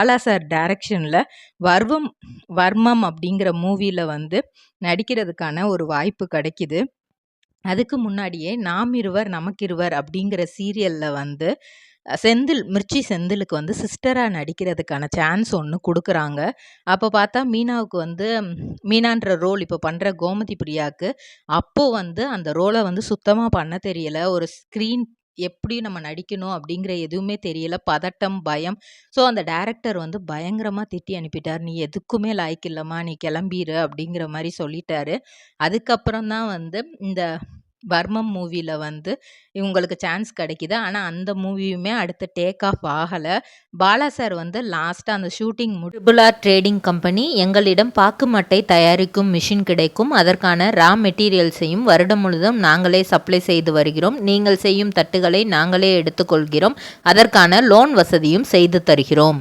Bala sir டைரக்ஷன்ல வர்வம் வர்மம் அப்படிங்கிற மூவில வந்து நடிக்கிறதுக்கான ஒரு வாய்ப்பு கிடைக்குது. அதுக்கு முன்னாடியே நாம் இருவர் நமக்கிருவர் அப்படிங்கிற சீரியல்ல வந்து மிர்ச்சி செந்திலுக்கு வந்து சிஸ்டரா நடிக்கிறதுக்கான சான்ஸ் ஒண்ணு குடுக்குறாங்க. அப்ப பார்த்தா மீனாவுக்கு வந்து மீனான்ற ரோல் இப்ப பண்ற கோமதி பிரியாக்கு, அப்போ வந்து அந்த ரோல வந்து சுத்தமா பண்ண தெரியல. ஒரு ஸ்க்ரீன் எப்படி நம்ம நடிக்கணும் அப்படிங்கிற எதுவுமே தெரியல. பதட்டம், பயம். ஸோ அந்த டைரக்டர் வந்து பயங்கரமா திட்டி அனுப்பிட்டார். "நீ எதுக்குமே லாயக்கு இல்லம்மா, நீ கிளம்பிரு" அப்படிங்கிற மாரி சொல்லிட்டாரு. அதுக்கப்புறம் தான் வந்து இந்த வர்மம் மூவில வந்து இவங்களுக்கு சான்ஸ் கிடைக்குது. ஆனா, அந்த மூவியுமே அடுத்து டேக் ஆஃப் ஆகல. பாலா சார் வந்து லாஸ்ட்டா அந்த shooting triple R trading company எங்களிடம் பாக்கு மட்டை தயாரிக்கும் மிஷின் கிடைக்கும். அதற்கான ரா மெட்டீரியல்ஸையும் வருடம் முழுதும் நாங்களே சப்ளை செய்து வருகிறோம். நீங்கள் செய்யும் தட்டுகளை நாங்களே எடுத்துக்கொள்கிறோம். அதற்கான லோன் வசதியும் செய்து தருகிறோம்.